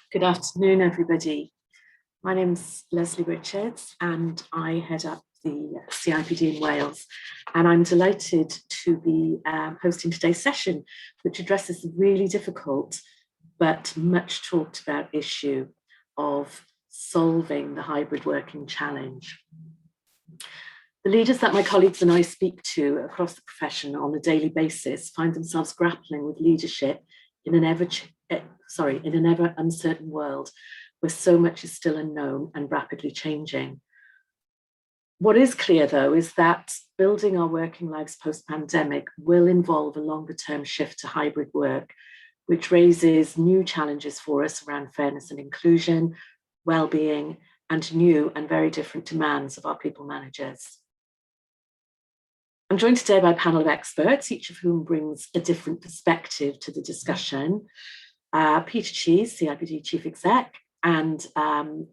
Good afternoon, everybody. My name's Leslie Richards and I head up the CIPD in Wales. And I'm delighted to be hosting today's session, which addresses the really difficult but much talked about issue of solving the hybrid working challenge. The leaders that my colleagues and I speak to across the profession on a daily basis find themselves grappling with leadership in an ever uncertain world where so much is still unknown and rapidly changing. What is clear, though, is that building our working lives post-pandemic will involve a longer-term shift to hybrid work, which raises new challenges for us around fairness and inclusion, well-being, and new and very different demands of our people managers. I'm joined today by a panel of experts, each of whom brings a different perspective to the discussion. Peter Cheese, CIPD Chief Exec, and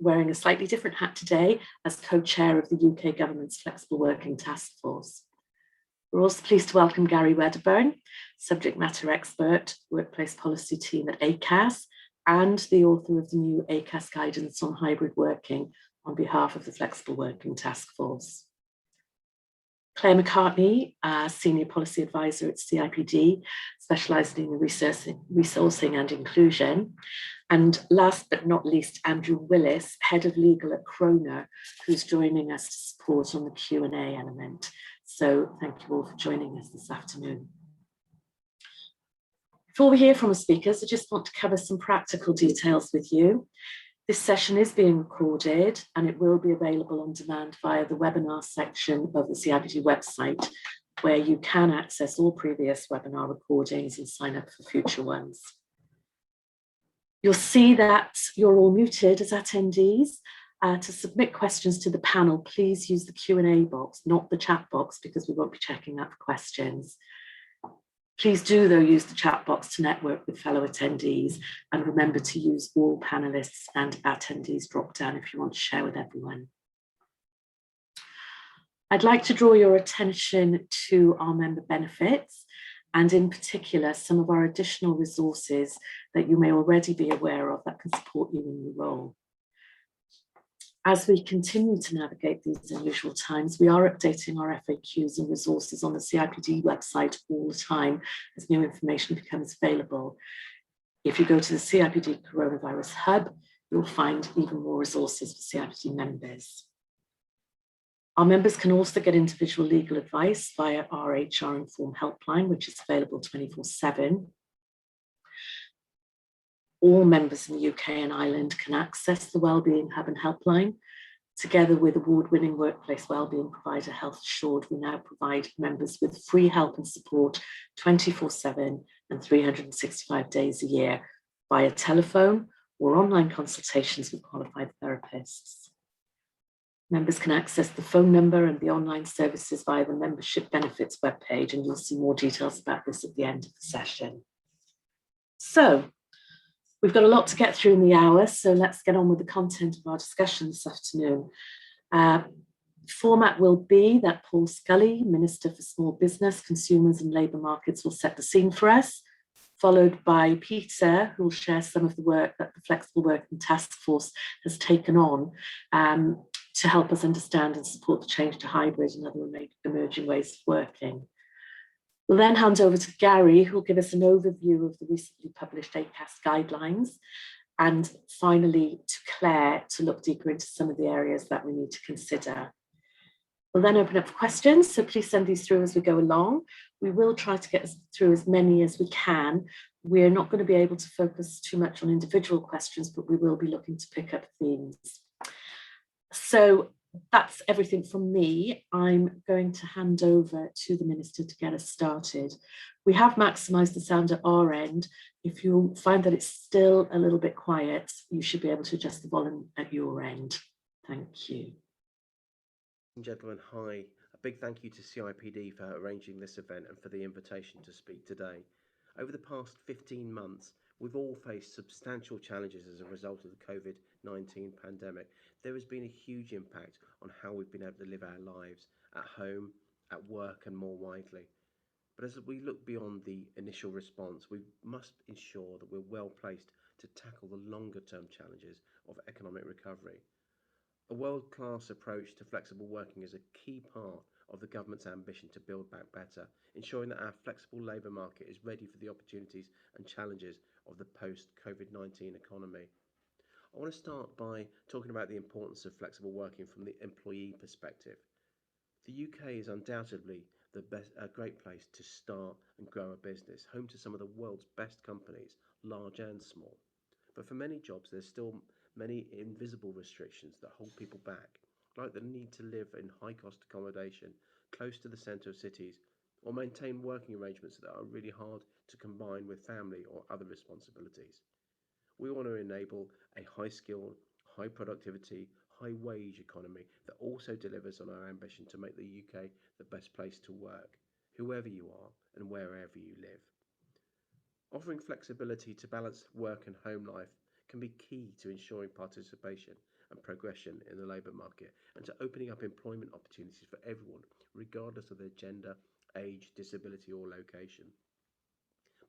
wearing a slightly different hat today as co-chair of the UK Government's Flexible Working Task Force. We're also pleased to welcome Gary Wedderburn, subject matter expert, workplace policy team at ACAS, and the author of the new ACAS guidance on hybrid working on behalf of the Flexible Working Task Force. Claire McCartney, Senior Policy Advisor at CIPD, specialising in resourcing and inclusion. And last but not least, Andrew Willis, Head of Legal at Crona, who's joining us to support on the Q&A element. So thank you all for joining us this afternoon. Before we hear from the speakers, I just want to cover some practical details with you. This session is being recorded and it will be available on demand via the webinar section of the CIPD website, where you can access all previous webinar recordings and sign up for future ones. You'll see that you're all muted as attendees. To submit questions to the panel, please use the Q&A box, not the chat box, because we won't be checking that for questions. Please do, though, use the chat box to network with fellow attendees, and remember to use all panelists and attendees drop down if you want to share with everyone. I'd like to draw your attention to our member benefits, and in particular, some of our additional resources that you may already be aware of that can support you in your role. As we continue to navigate these unusual times, we are updating our FAQs and resources on the CIPD website all the time as new information becomes available. If you go to the CIPD Coronavirus Hub, you'll find even more resources for CIPD members. Our members can also get individual legal advice via our HR Inform helpline, which is available 24/7. All members in the UK and Ireland can access the Wellbeing Hub and Helpline. Together with award-winning workplace wellbeing provider Health Assured, we now provide members with free help and support 24/7 and 365 days a year via telephone or online consultations with qualified therapists. Members can access the phone number and the online services via the membership benefits webpage, and you'll see more details about this at the end of the session. So, we've got a lot to get through in the hour, so let's get on with the content of our discussion this afternoon. Format will be that Paul Scully, Minister for Small Business, Consumers and Labour Markets, will set the scene for us, followed by Peter, who will share some of the work that the Flexible Working Task Force has taken on to help us understand and support the change to hybrid and other emerging ways of working. We'll then hand over to Gary, who will give us an overview of the recently published ACAS guidelines, and finally to Claire to look deeper into some of the areas that we need to consider. We'll then open up for questions, so please send these through as we go along. We will try to get through as many as we can. We're not going to be able to focus too much on individual questions, but we will be looking to pick up themes. So that's everything from me. I'm going to hand over to the Minister to get us started. We have maximised the sound at our end. If you find that it's still a little bit quiet, you should be able to adjust the volume at your end. Thank you. Ladies and gentlemen, hi. A big thank you to CIPD for arranging this event and for the invitation to speak today. Over the past 15 months, we've all faced substantial challenges as a result of the COVID-19 pandemic. There has been a huge impact on how we've been able to live our lives at home, at work and more widely. But as we look beyond the initial response, we must ensure that we're well placed to tackle the longer-term challenges of economic recovery. A world-class approach to flexible working is a key part of the government's ambition to build back better, ensuring that our flexible labour market is ready for the opportunities and challenges of the post-COVID-19 economy. I want to start by talking about the importance of flexible working from the employee perspective. The UK is undoubtedly a great place to start and grow a business, home to some of the world's best companies, large and small. But for many jobs, there's still many invisible restrictions that hold people back, like the need to live in high-cost accommodation close to the centre of cities, or maintain working arrangements that are really hard to combine with family or other responsibilities. We want to enable a high-skilled, high-productivity, high-wage economy that also delivers on our ambition to make the UK the best place to work, whoever you are and wherever you live. Offering flexibility to balance work and home life can be key to ensuring participation and progression in the labour market and to opening up employment opportunities for everyone, regardless of their gender, age, disability or location.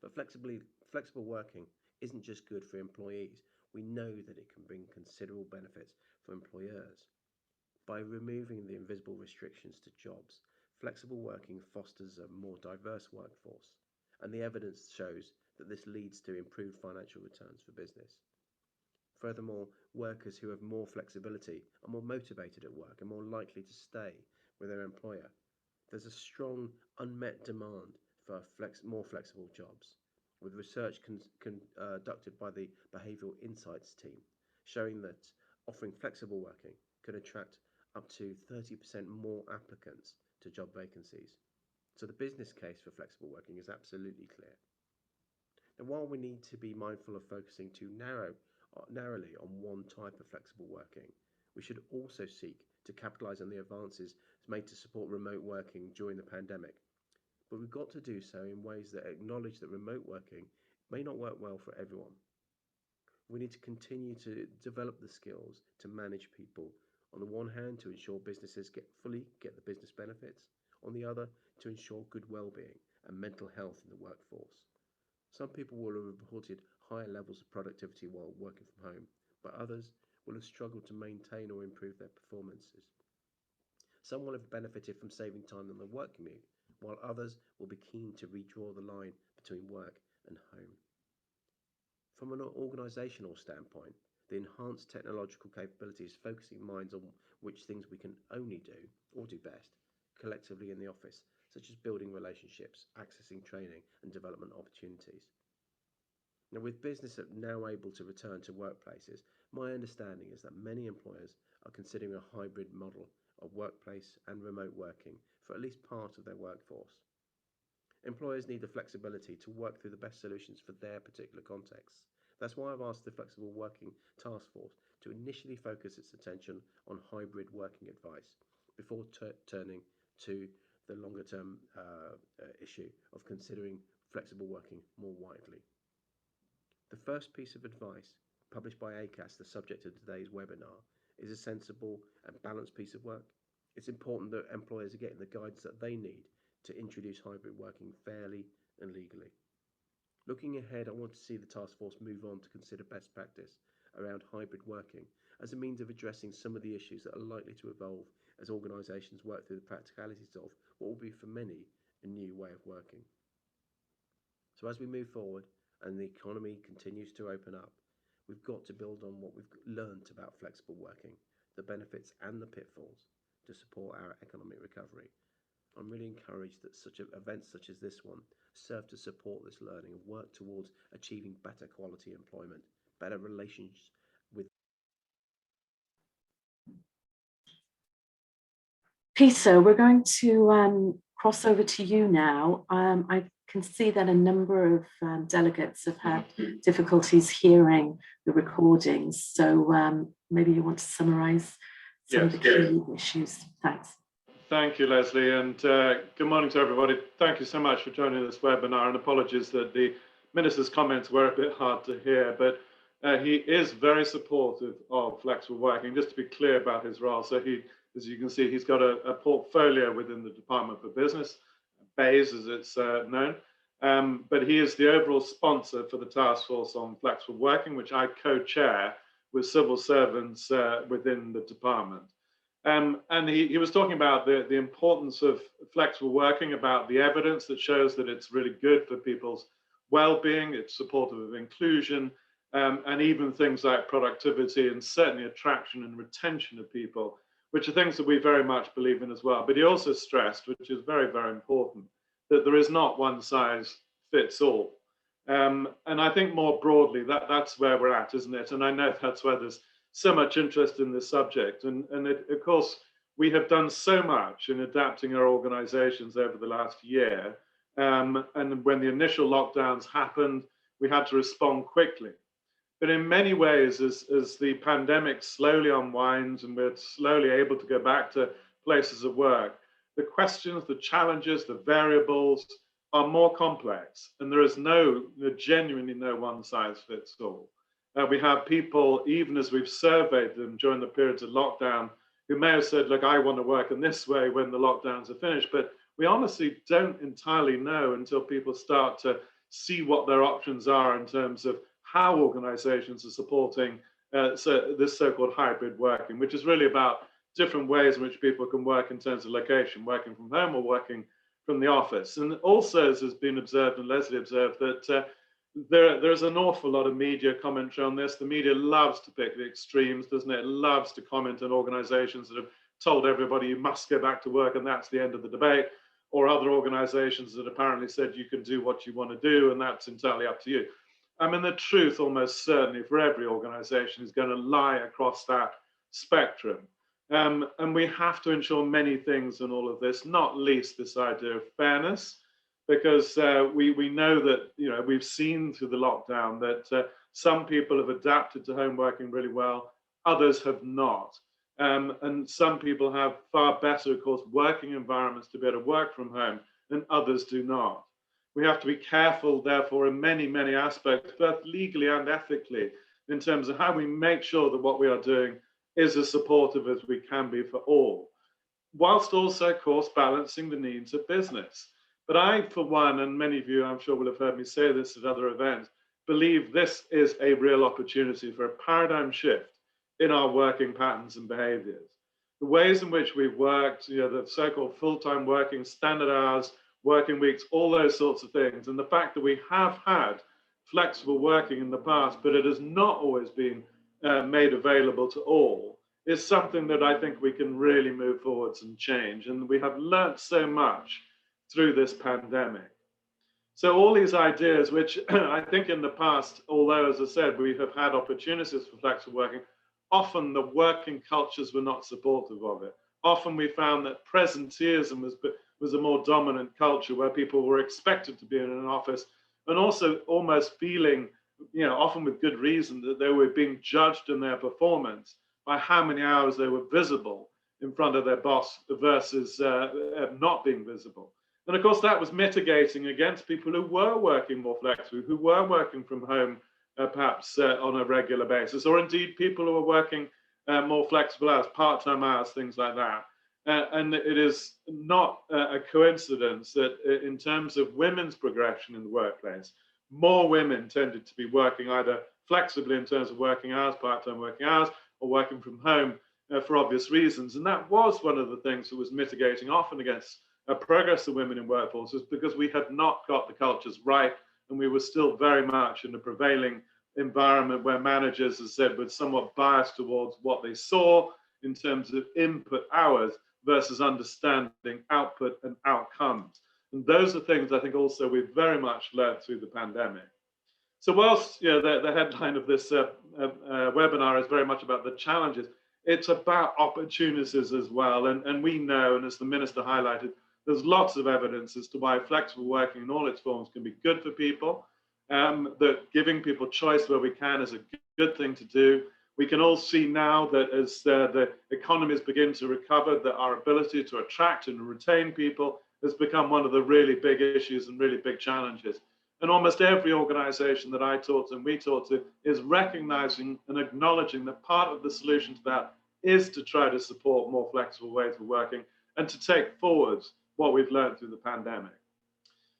But flexible working isn't just good for employees. We know that it can bring considerable benefits for employers. By removing the invisible restrictions to jobs, flexible working fosters a more diverse workforce, and the evidence shows that this leads to improved financial returns for business. Furthermore, workers who have more flexibility are more motivated at work and more likely to stay with their employer. There's a strong unmet demand for more flexible jobs, with research conducted by the Behavioural Insights team showing that offering flexible working could attract up to 30% more applicants to job vacancies. So the business case for flexible working is absolutely clear. And while we need to be mindful of focusing too narrowly on one type of flexible working, we should also seek to capitalise on the advances made to support remote working during the pandemic. But we've got to do so in ways that acknowledge that remote working may not work well for everyone. We need to continue to develop the skills to manage people, on the one hand to ensure businesses get the business benefits, on the other to ensure good well-being and mental health in the workforce. Some people will have reported higher levels of productivity while working from home, but others will have struggled to maintain or improve their performances. Some will have benefited from saving time on the work commute, while others will be keen to redraw the line between work and home. From an organisational standpoint, the enhanced technological capabilities focusing minds on which things we can only do or do best collectively in the office, such as building relationships, accessing training and development opportunities. Now, with business now able to return to workplaces, my understanding is that many employers are considering a hybrid model of workplace and remote working for at least part of their workforce. Employers need the flexibility to work through the best solutions for their particular contexts. That's why I've asked the Flexible Working Task Force to initially focus its attention on hybrid working advice before turning to the longer term issue of considering flexible working more widely. The first piece of advice, published by ACAS, the subject of today's webinar, is a sensible and balanced piece of work. It's important that employers are getting the guidance that they need to introduce hybrid working fairly and legally. Looking ahead, I want to see the task force move on to consider best practice around hybrid working as a means of addressing some of the issues that are likely to evolve as organisations work through the practicalities of what will be for many a new way of working. So as we move forward and the economy continues to open up, we've got to build on what we've learned about flexible working, the benefits and the pitfalls to support our economic recovery. I'm really encouraged that events such as this one serve to support this learning and work towards achieving better quality employment, better relations with. Peter, we're going to cross over to you now. I can see that a number of delegates have had difficulties hearing the recordings, so maybe you want to summarise some of the key issues. Thanks. Thank you, Leslie, and good morning to everybody. Thank you so much for joining this webinar, and apologies that the Minister's comments were a bit hard to hear, but he is very supportive of flexible working, just to be clear about his role. So he, as you can see, he's got a portfolio within the Department for Business, BAYS as it's known, but he is the overall sponsor for the Task Force on Flexible Working, which I co-chair with civil servants within the department. And he was talking about the importance of flexible working, about the evidence that shows that it's really good for people's well-being, it's supportive of inclusion, and even things like productivity and certainly attraction and retention of people, which are things that we very much believe in as well. But he also stressed, which is very, very important, that there is not one size fits all. And I think more broadly, that's where we're at, isn't it? And I know that's why there's so much interest in this subject. And of course, we have done so much in adapting our organizations over the last year. And when the initial lockdowns happened, we had to respond quickly. But in many ways, as the pandemic slowly unwinds and we're slowly able to go back to places of work, the questions, the challenges, the variables are more complex. And there is genuinely no one size fits all. We have people, even as we've surveyed them during the periods of lockdown, who may have said, look, I want to work in this way when the lockdowns are finished. But we honestly don't entirely know until people start to see what their options are in terms of how organizations are supporting this so-called hybrid working, which is really about different ways in which people can work in terms of location, working from home or working from the office. And also, as has been observed, and Leslie observed, that there's an awful lot of media commentary on this. The media loves to pick the extremes, doesn't it? It loves to comment on organizations that have told everybody you must go back to work and that's the end of the debate, or other organizations that apparently said you can do what you want to do and that's entirely up to you. I mean, the truth almost certainly for every organization is going to lie across that spectrum. And we have to ensure many things in all of this, not least this idea of fairness, because we know that, we've seen through the lockdown that some people have adapted to home working really well, others have not. And some people have far better, of course, working environments to be able to work from home, and others do not. We have to be careful, therefore, in many, many aspects, both legally and ethically, in terms of how we make sure that what we are doing is as supportive as we can be for all, whilst also, of course, balancing the needs of business. But I, for one, and many of you, I'm sure, will have heard me say this at other events, believe this is a real opportunity for a paradigm shift in our working patterns and behaviors. The ways in which we've worked, the so-called full-time working, standard hours, working weeks, all those sorts of things. And the fact that we have had flexible working in the past, but it has not always been made available to all, is something that I think we can really move forwards and change. And we have learnt so much through this pandemic. So all these ideas, which I think in the past, although, as I said, we have had opportunities for flexible working, often the working cultures were not supportive of it. Often we found that presenteeism was a more dominant culture where people were expected to be in an office and also almost feeling, often with good reason, that they were being judged in their performance by how many hours they were visible in front of their boss versus not being visible. And of course, that was mitigating against people who were working more flexibly, who were working from home, perhaps on a regular basis, or indeed people who were working more flexible hours, part-time hours, things like that. And it is not a coincidence that in terms of women's progression in the workplace, more women tended to be working either flexibly in terms of working hours, part-time working hours, or working from home for obvious reasons. And that was one of the things that was mitigating often against progress of women in workforces, because we had not got the cultures right, and we were still very much in a prevailing environment where managers, as I said, were somewhat biased towards what they saw in terms of input hours versus understanding output and outcomes. And those are things I think also we've very much learned through the pandemic. So whilst the headline of this webinar is very much about the challenges, it's about opportunities as well. And we know, and as the Minister highlighted, there's lots of evidence as to why flexible working in all its forms can be good for people, that giving people choice where we can is a good thing to do. We can all see now that as the economies begin to recover, that our ability to attract and retain people has become one of the really big issues and really big challenges. And almost every organization that I talk to and we talk to is recognizing and acknowledging that part of the solution to that is to try to support more flexible ways of working and to take forward what we've learned through the pandemic.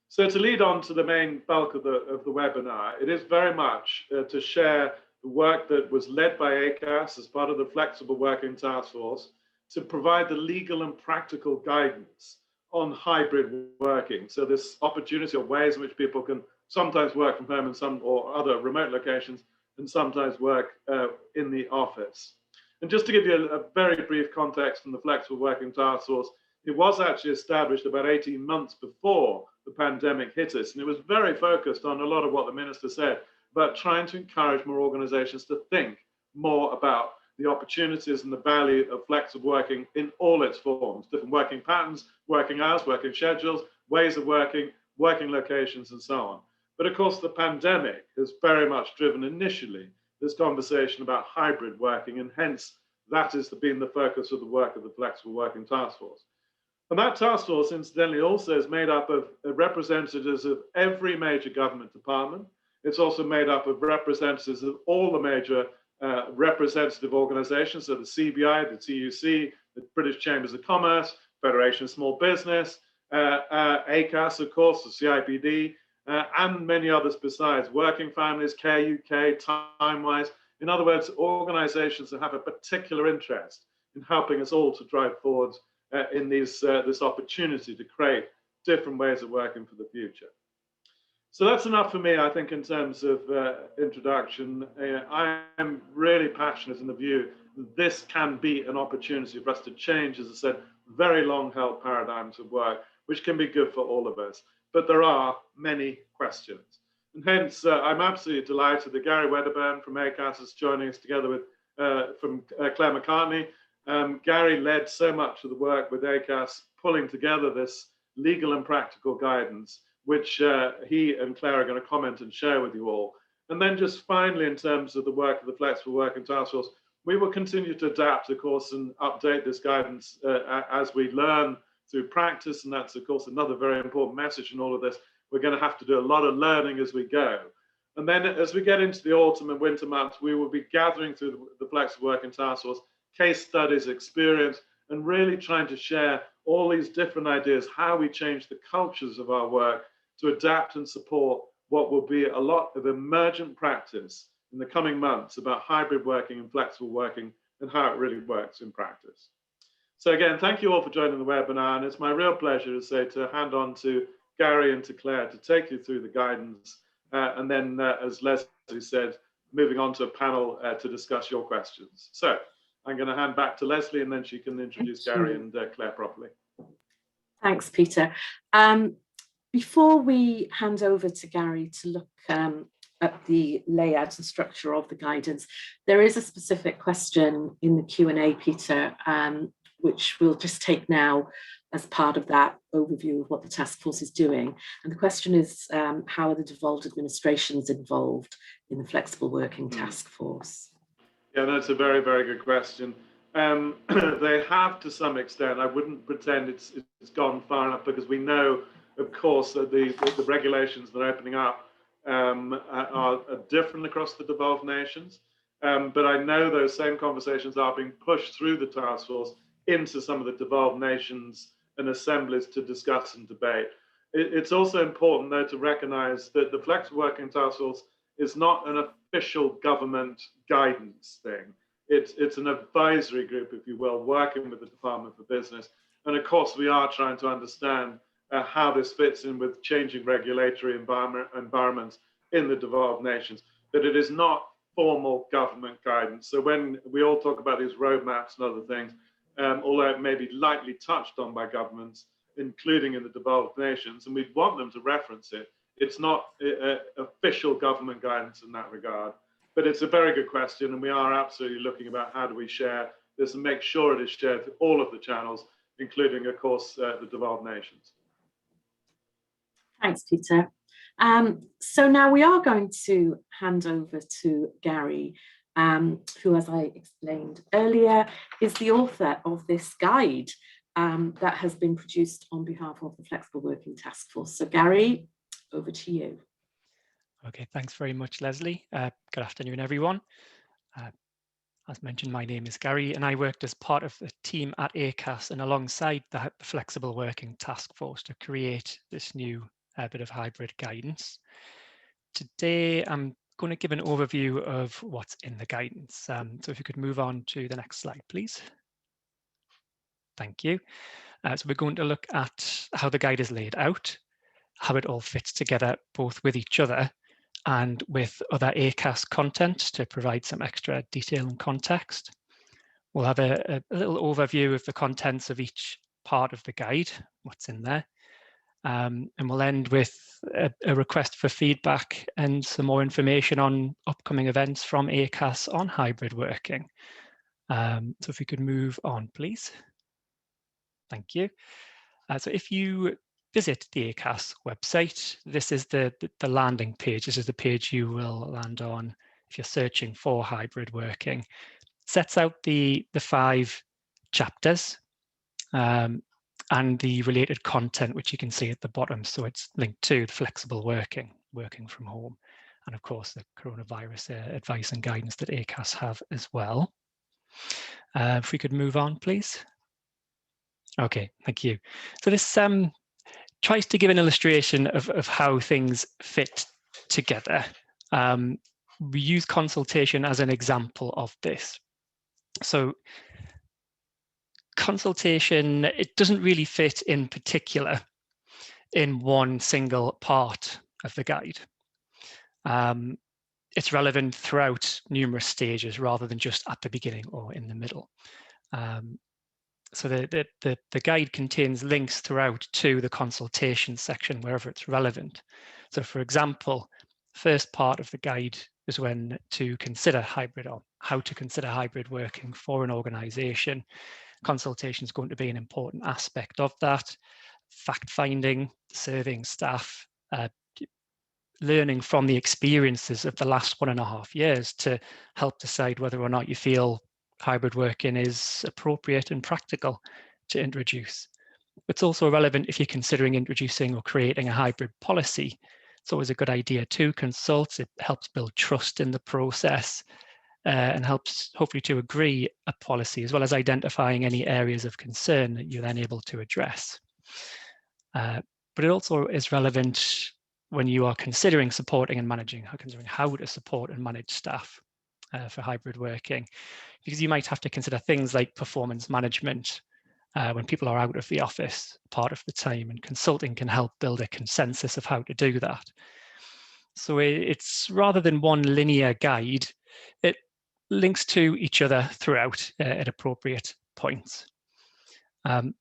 So to lead on to the main bulk of the webinar, it is very much to share the work that was led by ACAS as part of the Flexible Working Task Force to provide the legal and practical guidance on hybrid working. So this opportunity or ways in which people can sometimes work from home and some or other remote locations and sometimes work in the office. And just to give you a very brief context from the Flexible Working Task Force, it was actually established about 18 months before the pandemic hit us. And it was very focused on a lot of what the minister said about trying to encourage more organizations to think more about the opportunities and the value of flexible working in all its forms, different working patterns, working hours, working schedules, ways of working, working locations, and so on. But of course, the pandemic has very much driven initially this conversation about hybrid working, and hence that has been the focus of the work of the Flexible Working Task Force. And that task force, incidentally, also is made up of representatives of every major government department. It's also made up of representatives of all the major representative organizations, so the CBI, the TUC, the British Chambers of Commerce, Federation of Small Business, ACAS, of course, the CIPD, and many others besides, Working Families, Care UK, Timewise. In other words, organizations that have a particular interest in helping us all to drive forward in this opportunity to create different ways of working for the future. So that's enough for me, I think, in terms of introduction. I am really passionate in the view that this can be an opportunity for us to change, as I said, very long-held paradigms of work, which can be good for all of us. But there are many questions. And hence, I'm absolutely delighted that Gary Wedderburn from ACAS is joining us together with from Claire McCartney. Gary led so much of the work with ACAS, pulling together this legal and practical guidance, which he and Claire are going to comment and share with you all. And then just finally, in terms of the work of the Flexible Working Task Force, we will continue to adapt, of course, and update this guidance as we learn through practice. And that's, of course, another very important message in all of this. We're going to have to do a lot of learning as we go. And then as we get into the autumn and winter months, we will be gathering through the Flexible Working Task Force case studies, experience, and really trying to share all these different ideas, how we change the cultures of our work to adapt and support what will be a lot of emergent practice in the coming months about hybrid working and flexible working and how it really works in practice. So again, thank you all for joining the webinar, and it's my real pleasure to hand on to Gary and to Claire to take you through the guidance, and then, as Leslie said, moving on to a panel to discuss your questions. So I'm going to hand back to Leslie, and then she can introduce Gary and Claire properly. Thanks, Peter. Before we hand over to Gary to look at the layout and structure of the guidance, there is a specific question in the Q&A, Peter, which we'll just take now as part of that overview of what the task force is doing. And the question is, how are the devolved administrations involved in the Flexible Working Task Force? Yeah, that's a very, very good question. They have, to some extent. I wouldn't pretend it's gone far enough, because we know, of course, that the regulations that are opening up are different across the devolved nations. But I know those same conversations are being pushed through the task force into some of the devolved nations and assemblies to discuss and debate. It's also important, though, to recognize that the Flexible Working Task Force is not an official government guidance thing. It's an advisory group, if you will, working with the Department for Business. And of course, we are trying to understand how this fits in with changing regulatory environments in the devolved nations. But it is not formal government guidance. So when we all talk about these roadmaps and other things, although it may be lightly touched on by governments, including in the devolved nations, and we'd want them to reference it, it's not official government guidance in that regard. But it's a very good question, and we are absolutely looking about how do we share this and make sure it is shared to all of the channels, including, of course, the devolved nations. Thanks, Peter. So now we are going to hand over to Gary, who, as I explained earlier, is the author of this guide that has been produced on behalf of the Flexible Working Task Force. So Gary, over to you. Okay, thanks very much, Leslie. Good afternoon, everyone. As mentioned, my name is Gary, and I worked as part of the team at ACAS and alongside the Flexible Working Task Force to create this new a bit of hybrid guidance. Today, I'm going to give an overview of what's in the guidance. So if you could move on to the next slide, please. Thank you. So we're going to look at how the guide is laid out, how it all fits together both with each other and with other ACAS content to provide some extra detail and context. We'll have a little overview of the contents of each part of the guide, what's in there. And we'll end with a request for feedback and some more information on upcoming events from ACAS on hybrid working. So if we could move on, please. Thank you. So if you visit the ACAS website, this is the landing page. This is the page you will land on if you're searching for hybrid working. It sets out the 5 chapters and the related content, which you can see at the bottom. So it's linked to the flexible working from home, and of course the coronavirus advice and guidance that ACAS have as well. If we could move on, please. Okay, thank you. So this tries to give an illustration of how things fit together. We use consultation as an example of this. So consultation, it doesn't really fit in particular in one single part of the guide. It's relevant throughout numerous stages rather than just at the beginning or in the middle. So the guide contains links throughout to the consultation section wherever it's relevant. So for example, first part of the guide is when to consider hybrid or how to consider hybrid working for an organization. Consultation is going to be an important aspect of that. Fact-finding, surveying staff, learning from the experiences of the last 1.5 years to help decide whether or not you feel hybrid working is appropriate and practical to introduce. It's also relevant if you're considering introducing or creating a hybrid policy. It's always a good idea to consult. It helps build trust in the process and helps hopefully to agree a policy, as well as identifying any areas of concern that you're then able to address. But it also is relevant when you are considering supporting and managing, considering how to support and manage staff for hybrid working, because you might have to consider things like performance management when people are out of the office part of the time, and consulting can help build a consensus of how to do that. So it's rather than one linear guide, it links to each other throughout at appropriate points. But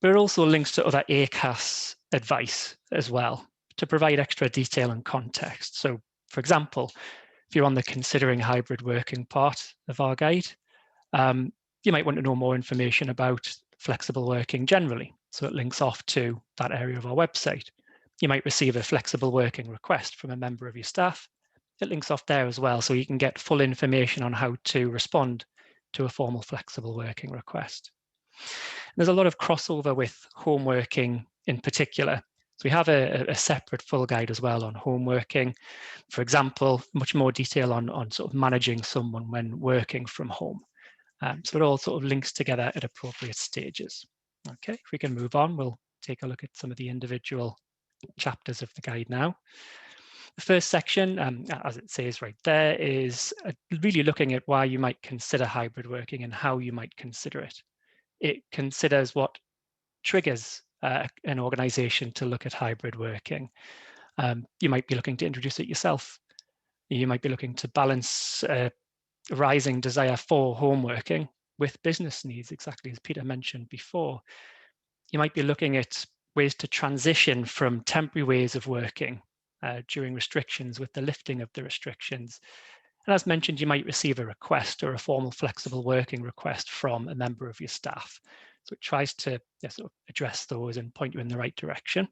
it also links to other ACAS advice as well to provide extra detail and context. So for example, if you're on the considering hybrid working part of our guide, you might want to know more information about flexible working generally. So it links off to that area of our website. You might receive a flexible working request from a member of your staff. It links off there as well, so you can get full information on how to respond to a formal flexible working request. And there's a lot of crossover with home working in particular. So we have a separate full guide as well on home working. For example, much more detail on sort of managing someone when working from home. So it all sort of links together at appropriate stages. Okay, if we can move on, we'll take a look at some of the individual chapters of the guide now. The first section, as it says right there, is really looking at why you might consider hybrid working and how you might consider it. It considers what triggers an organization to look at hybrid working. You might be looking to introduce it yourself. You might be looking to balance a rising desire for home working with business needs, exactly as Peter mentioned before. You might be looking at ways to transition from temporary ways of working during restrictions with the lifting of the restrictions. And as mentioned, you might receive a request or a formal flexible working request from a member of your staff. So it tries to sort of address those and point you in the right direction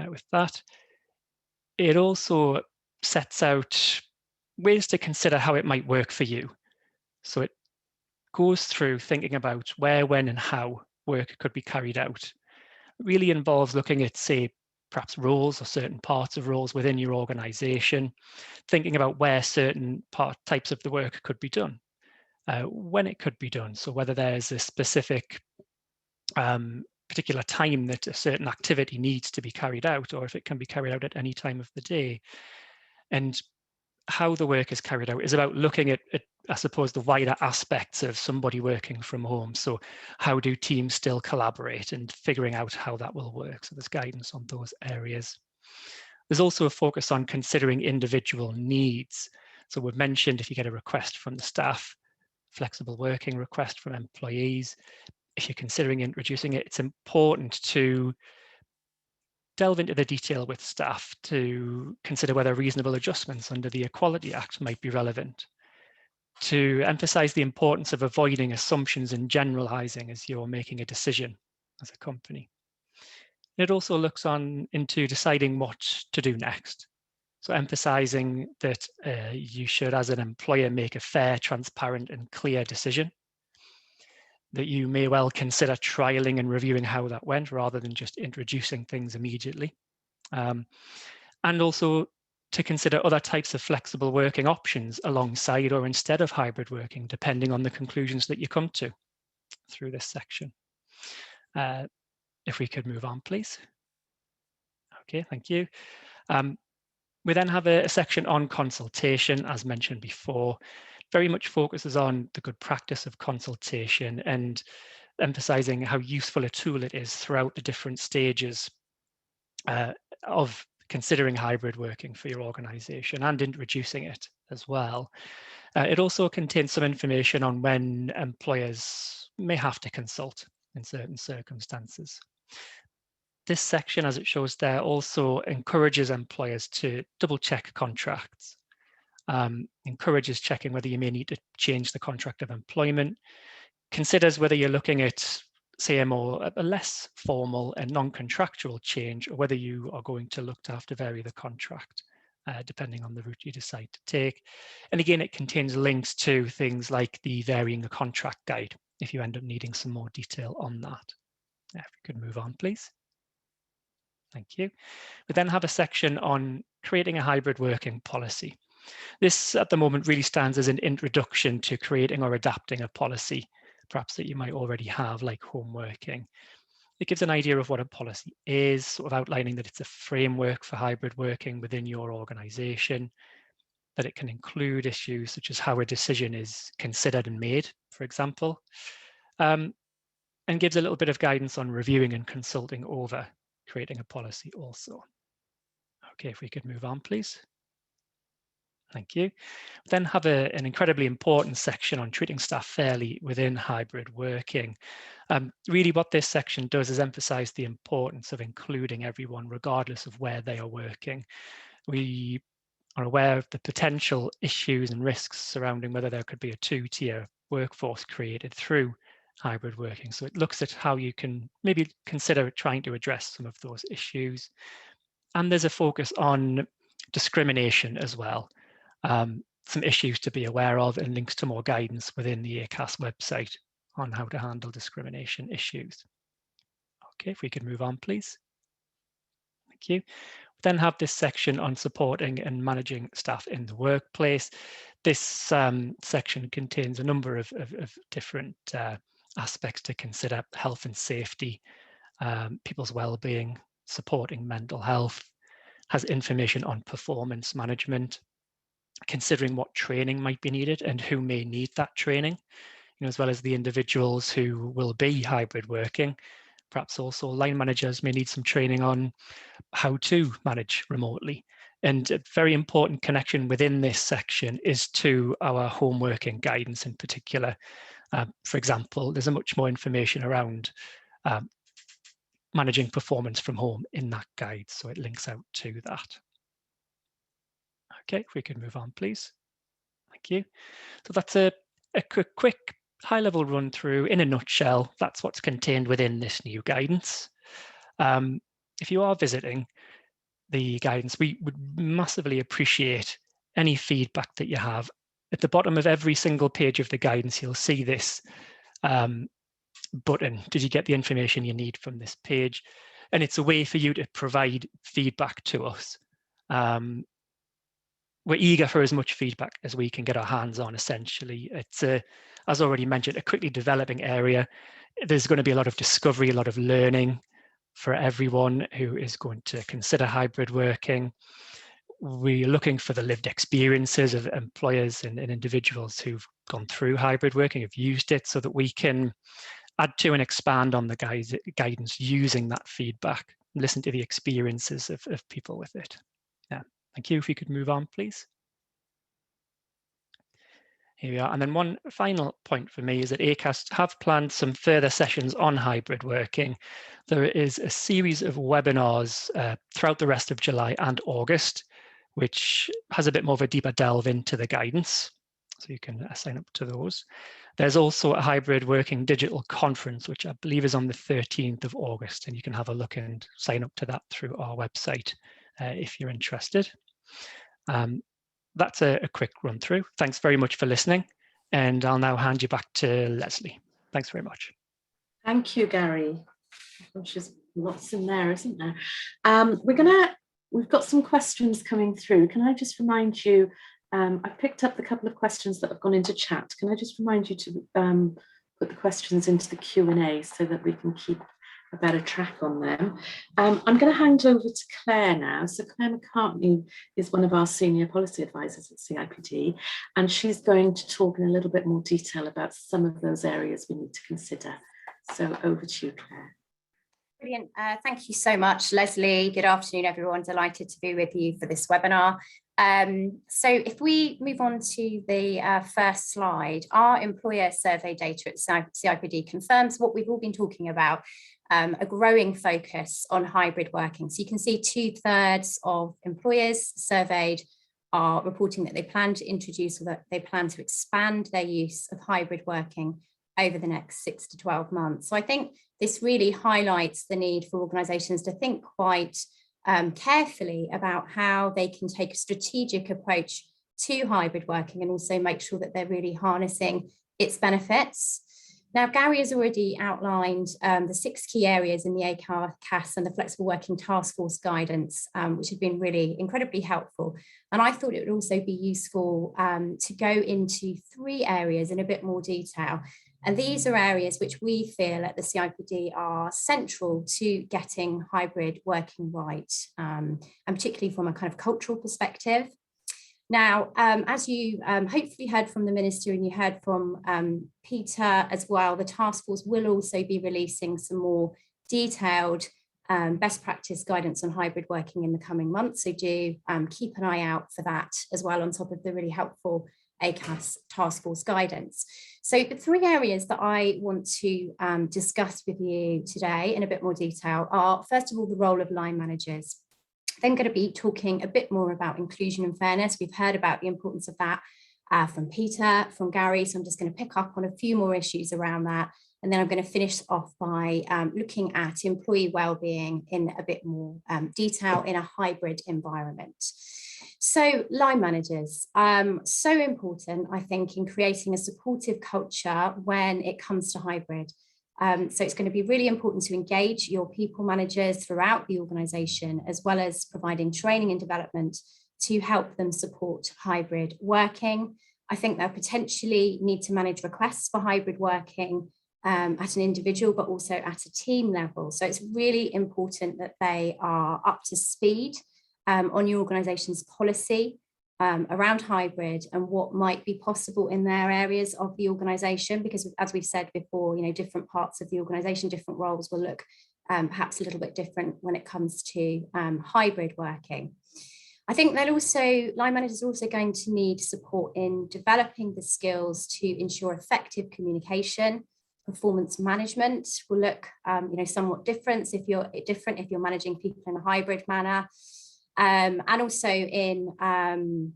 with that. It also sets out ways to consider how it might work for you. So it goes through thinking about where, when, and how work could be carried out. It really involves looking at, say, perhaps roles or certain parts of roles within your organization, thinking about where certain types of the work could be done, when it could be done. So whether there's a specific particular time that a certain activity needs to be carried out, or if it can be carried out at any time of the day. And how the work is carried out is about looking at, I suppose, the wider aspects of somebody working from home. So how do teams still collaborate, and figuring out how that will work. So there's guidance on those areas. There's also a focus on considering individual needs. So we've mentioned if you get a request from the staff, flexible working request from employees, if you're considering introducing it, it's important to delve into the detail with staff to consider whether reasonable adjustments under the Equality Act might be relevant, to emphasize the importance of avoiding assumptions and generalizing as you're making a decision as a company. It also looks into deciding what to do next. So emphasizing that you should, as an employer, make a fair, transparent and clear decision, that you may well consider trialing and reviewing how that went rather than just introducing things immediately. And also to consider other types of flexible working options alongside or instead of hybrid working, depending on the conclusions that you come to through this section. If we could move on, please. Okay, thank you. We then have a section on consultation, as mentioned before. Very much focuses on the good practice of consultation and emphasizing how useful a tool it is throughout the different stages of considering hybrid working for your organization and introducing it as well. It also contains some information on when employers may have to consult in certain circumstances. This section, as it shows there, also encourages employers to double check contracts, encourages checking whether you may need to change the contract of employment, considers whether you're looking at, say, a less formal and non-contractual change, or whether you are going to look to have to vary the contract, depending on the route you decide to take. And again, it contains links to things like the Varying the Contract Guide, if you end up needing some more detail on that. If we could move on, please. Thank you. We then have a section on creating a hybrid working policy. This, at the moment, really stands as an introduction to creating or adapting a policy, perhaps that you might already have, like home working. It gives an idea of what a policy is, sort of outlining that it's a framework for hybrid working within your organization, that it can include issues such as how a decision is considered and made, for example, and gives a little bit of guidance on reviewing and consulting over creating a policy also. Okay, if we could move on, please. Thank you. We then have an incredibly important section on treating staff fairly within hybrid working. Really what this section does is emphasize the importance of including everyone regardless of where they are working. We are aware of the potential issues and risks surrounding whether there could be a two-tier workforce created through hybrid working. So it looks at how you can maybe consider trying to address some of those issues. And there's a focus on discrimination as well. Some issues to be aware of and links to more guidance within the ACAS website on how to handle discrimination issues. Okay, if we could move on, please. Thank you. We then have this section on supporting and managing staff in the workplace. This section contains a number of different aspects to consider: health and safety, people's well-being, supporting mental health, has information on performance management, considering what training might be needed and who may need that training, as well as the individuals who will be hybrid working. Perhaps also line managers may need some training on how to manage remotely. And a very important connection within this section is to our home working guidance in particular. For example, there's much more information around managing performance from home in that guide, so it links out to that. Okay, if we can move on, please. Thank you. So that's a quick high-level run through. In a nutshell, that's what's contained within this new guidance. If you are visiting the guidance, we would massively appreciate any feedback that you have. At the bottom of every single page of the guidance, you'll see this button. Did you get the information you need from this page? And it's a way for you to provide feedback to us. We're eager for as much feedback as we can get our hands on, essentially. It's as already mentioned, a quickly developing area. There's going to be a lot of discovery, a lot of learning for everyone who is going to consider hybrid working. We're looking for the lived experiences of employers and individuals who've gone through hybrid working, have used it, so that we can add to and expand on the guidance using that feedback, listen to the experiences of people with it. Yeah, thank you. If you could move on, please. Here we are. And then one final point for me is that ACAS have planned some further sessions on hybrid working. There is a series of webinars throughout the rest of July and August, which has a bit more of a deeper delve into the guidance. So you can sign up to those. There's also a hybrid working digital conference, which I believe is on the 13th of August, and you can have a look and sign up to that through our website if you're interested. That's a quick run through. Thanks very much for listening, and I'll now hand you back to Leslie. Thanks very much. Thank you, Gary. Gosh, there's lots in there, isn't there? We've got some questions coming through. Can I just remind you, I've picked up the couple of questions that have gone into chat. Can I just remind you to put the questions into the Q&A so that we can keep a better track on them. I'm going to hand over to Claire now. So Claire McCartney is one of our senior policy advisors at CIPD, and she's going to talk in a little bit more detail about some of those areas we need to consider. So over to you, Claire. Brilliant. Thank you so much, Leslie. Good afternoon, everyone. Delighted to be with you for this webinar. So if we move on to the first slide, our employer survey data at CIPD confirms what we've all been talking about, a growing focus on hybrid working. So you can see 2/3 of employers surveyed are reporting that they plan to introduce or that they plan to expand their use of hybrid working over the next 6 to 12 months. So I think this really highlights the need for organisations to think quite carefully about how they can take a strategic approach to hybrid working and also make sure that they're really harnessing its benefits. Now, Gary has already outlined the 6 key areas in the ACAS and the Flexible Working Task Force guidance, which have been really incredibly helpful. And I thought it would also be useful to go into 3 areas in a bit more detail. And these are areas which we feel at the CIPD are central to getting hybrid working right, and particularly from a kind of cultural perspective. Now, as you hopefully heard from the Minister and you heard from Peter as well, the task force will also be releasing some more detailed best practice guidance on hybrid working in the coming months. So do keep an eye out for that as well, on top of the really helpful ACAS task force guidance. So the 3 areas that I want to discuss with you today in a bit more detail are, first of all, the role of line managers. Then going to be talking a bit more about inclusion and fairness. We've heard about the importance of that from Peter, from Gary, so I'm just going to pick up on a few more issues around that. And then I'm going to finish off by looking at employee wellbeing in a bit more detail in a hybrid environment. So line managers, so important, I think, in creating a supportive culture when it comes to hybrid. So it's going to be really important to engage your people managers throughout the organisation, as well as providing training and development to help them support hybrid working. I think they'll potentially need to manage requests for hybrid working at an individual, but also at a team level. So it's really important that they are up to speed on your organisation's policy around hybrid and what might be possible in their areas of the organisation, because as we've said before, you know, different parts of the organisation, different roles will look perhaps a little bit different when it comes to hybrid working. I think that also line managers are also going to need support in developing the skills to ensure effective communication. Performance management will look somewhat different if you're managing people in a hybrid manner. And also in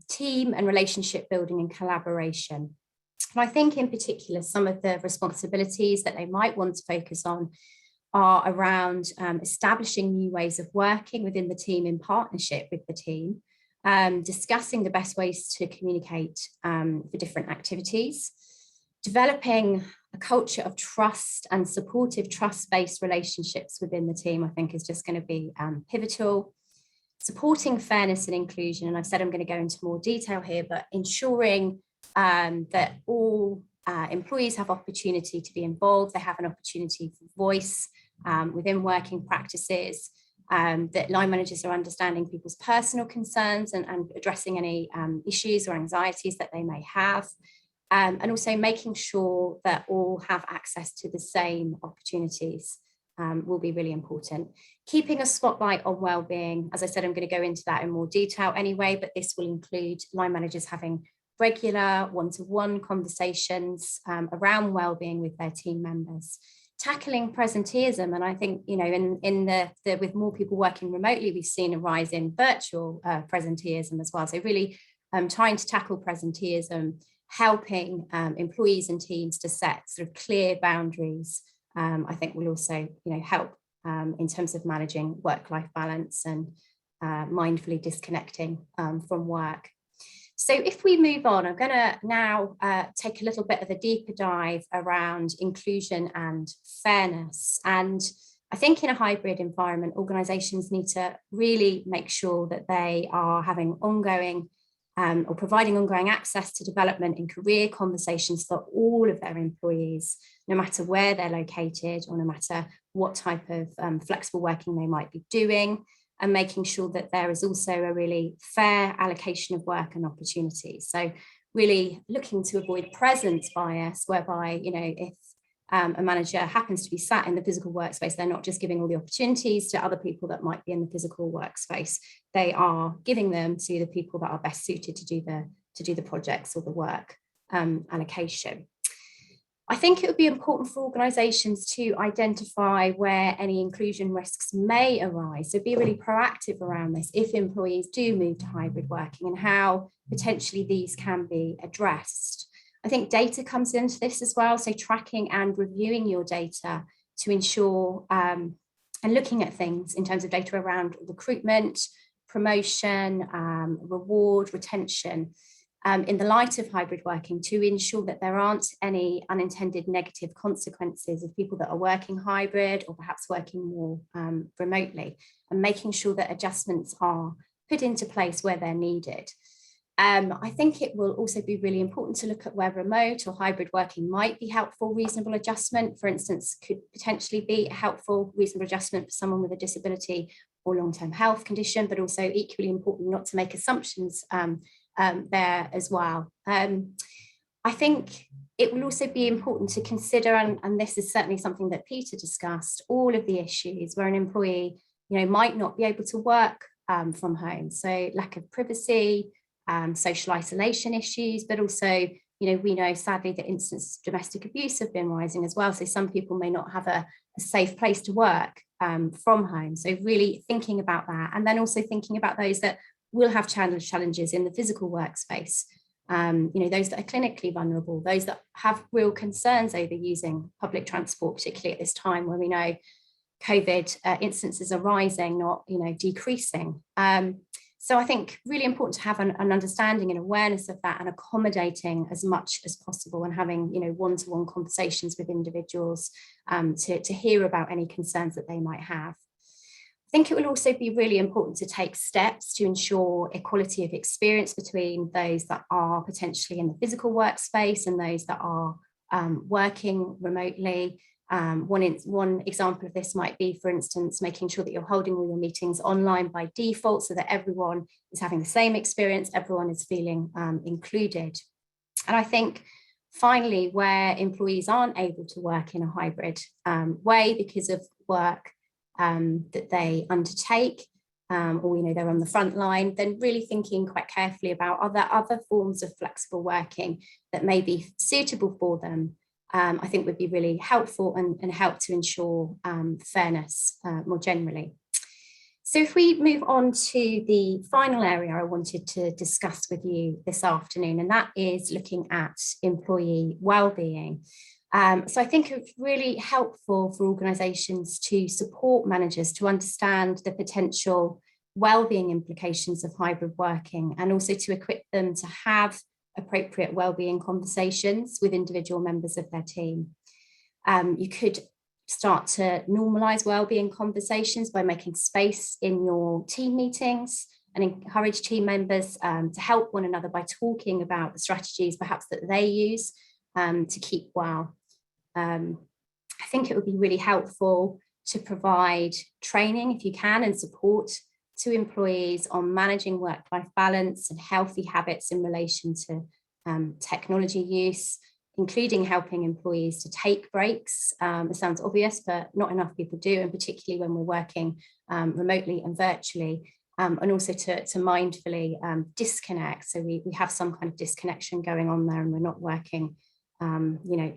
team and relationship building and collaboration. And I think in particular, some of the responsibilities that they might want to focus on are around establishing new ways of working within the team in partnership with the team, discussing the best ways to communicate for different activities, developing a culture of trust and supportive trust-based relationships within the team, I think is just going to be pivotal. Supporting fairness and inclusion, and I've said I'm going to go into more detail here, but ensuring that all employees have opportunity to be involved, they have an opportunity for voice within working practices, that line managers are understanding people's personal concerns and addressing any issues or anxieties that they may have, and also making sure that all have access to the same opportunities will be really important. Keeping a spotlight on wellbeing, as I said, I'm going to go into that in more detail anyway, but this will include line managers having regular one-to-one conversations around wellbeing with their team members. Tackling presenteeism, and I think, you know, in the with more people working remotely, we've seen a rise in virtual presenteeism as well. So really trying to tackle presenteeism, helping employees and teams to set sort of clear boundaries, I think will also, you know, help in terms of managing work-life balance and mindfully disconnecting from work. So if we move on, I'm going to now take a little bit of a deeper dive around inclusion and fairness. And I think in a hybrid environment, organisations need to really make sure that they are having ongoing or providing ongoing access to development and career conversations for all of their employees, no matter where they're located or no matter what type of flexible working they might be doing, and making sure that there is also a really fair allocation of work and opportunities. So really looking to avoid presence bias, whereby, you know, if a manager happens to be sat in the physical workspace, they're not just giving all the opportunities to other people that might be in the physical workspace, they are giving them to the people that are best suited to do the projects or the work allocation. I think it would be important for organisations to identify where any inclusion risks may arise. So be really proactive around this if employees do move to hybrid working and how potentially these can be addressed. I think data comes into this as well. So tracking and reviewing your data to ensure and looking at things in terms of data around recruitment, promotion, reward, retention. In the light of hybrid working, to ensure that there aren't any unintended negative consequences of people that are working hybrid or perhaps working more remotely, and making sure that adjustments are put into place where they're needed. I think it will also be really important to look at where remote or hybrid working might be helpful reasonable adjustment. For instance, could potentially be a helpful reasonable adjustment for someone with a disability or long-term health condition, but also equally important not to make assumptions there as well. I think it will also be important to consider, and this is certainly something that Peter discussed, all of the issues where an employee, you know, might not be able to work from home. So lack of privacy, social isolation issues, but also, you know, we know sadly that instances of domestic abuse have been rising as well. So some people may not have a safe place to work from home. So really thinking about that, and then also thinking about those that will have challenges in the physical workspace. You know, those that are clinically vulnerable, those that have real concerns over using public transport, particularly at this time where we know COVID instances are rising, not, you know, decreasing. So I think really important to have an understanding and awareness of that, and accommodating as much as possible, and having, you know, one-to-one conversations with individuals to hear about any concerns that they might have. I think it will also be really important to take steps to ensure equality of experience between those that are potentially in the physical workspace and those that are working remotely. One example of this might be, for instance, making sure that you're holding all your meetings online by default so that everyone is having the same experience, everyone is feeling included. And I think finally, where employees aren't able to work in a hybrid way because of work that they undertake, or, you know, they're on the front line, then really thinking quite carefully about other forms of flexible working that may be suitable for them, I think would be really helpful and help to ensure fairness more generally. So if we move on to the final area I wanted to discuss with you this afternoon, and that is looking at employee wellbeing. So I think it's really helpful for organisations to support managers to understand the potential wellbeing implications of hybrid working, and also to equip them to have appropriate wellbeing conversations with individual members of their team. You could start to normalise wellbeing conversations by making space in your team meetings and encourage team members to help one another by talking about the strategies perhaps that they use to keep well. I think it would be really helpful to provide training, if you can, and support to employees on managing work-life balance and healthy habits in relation to technology use, including helping employees to take breaks. It sounds obvious, but not enough people do, and particularly when we're working remotely and virtually, and also to mindfully disconnect. So we have some kind of disconnection going on there, and we're not working,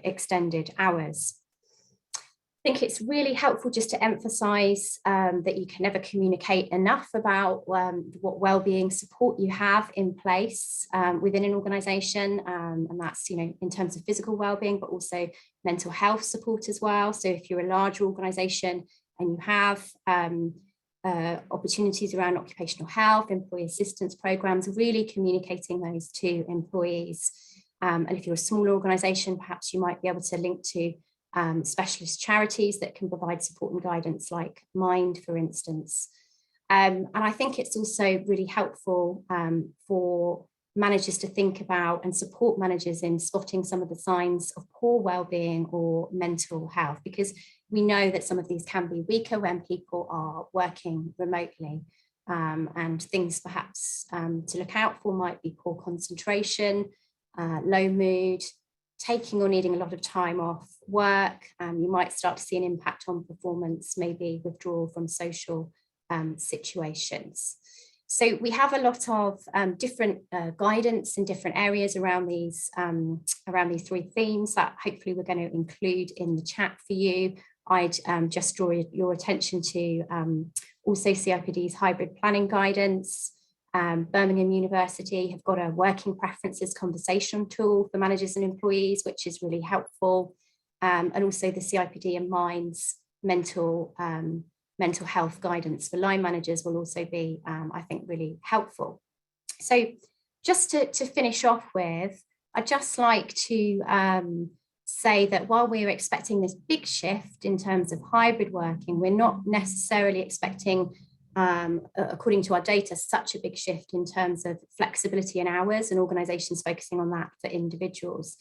extended hours. I think it's really helpful just to emphasize that you can never communicate enough about what wellbeing support you have in place within an organization, and that's in terms of physical wellbeing, but also mental health support as well. So if you're a larger organization and you have opportunities around occupational health, employee assistance programs, really communicating those to employees. And if you're a smaller organization, perhaps you might be able to link to specialist charities that can provide support and guidance, like Mind, for instance. And I think it's also really helpful for managers to think about and support managers in spotting some of the signs of poor well-being or mental health, because we know that some of these can be weaker when people are working remotely. And things perhaps to look out for might be poor concentration, low mood, taking or needing a lot of time off work. You might start to see an impact on performance, maybe withdrawal from social situations. So we have a lot of different guidance in different areas around these three themes that hopefully we're going to include in the chat for you. I'd just draw your attention to also CIPD's hybrid planning guidance. Birmingham University have got a working preferences conversation tool for managers and employees, which is really helpful. And also the CIPD and Mind's mental health guidance for line managers will also be, I think, really helpful. So just to finish off with, I'd just like to say that while we're expecting this big shift in terms of hybrid working, we're not necessarily expecting, according to our data, such a big shift in terms of flexibility in hours and organisations focusing on that for individuals.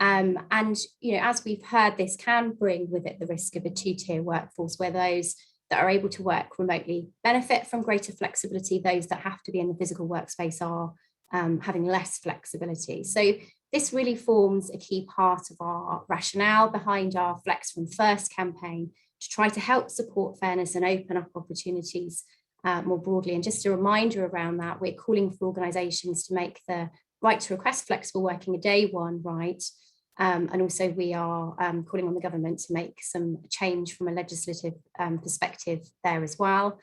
And as we've heard, this can bring with it the risk of a two-tier workforce, where those that are able to work remotely benefit from greater flexibility. Those that have to be in the physical workspace are having less flexibility. So this really forms a key part of our rationale behind our Flex from First campaign, to try to help support fairness and open up opportunities more broadly. And just a reminder around that, we're calling for organisations to make the right to request flexible working a day one right. And also we are calling on the government to make some change from a legislative perspective there as well.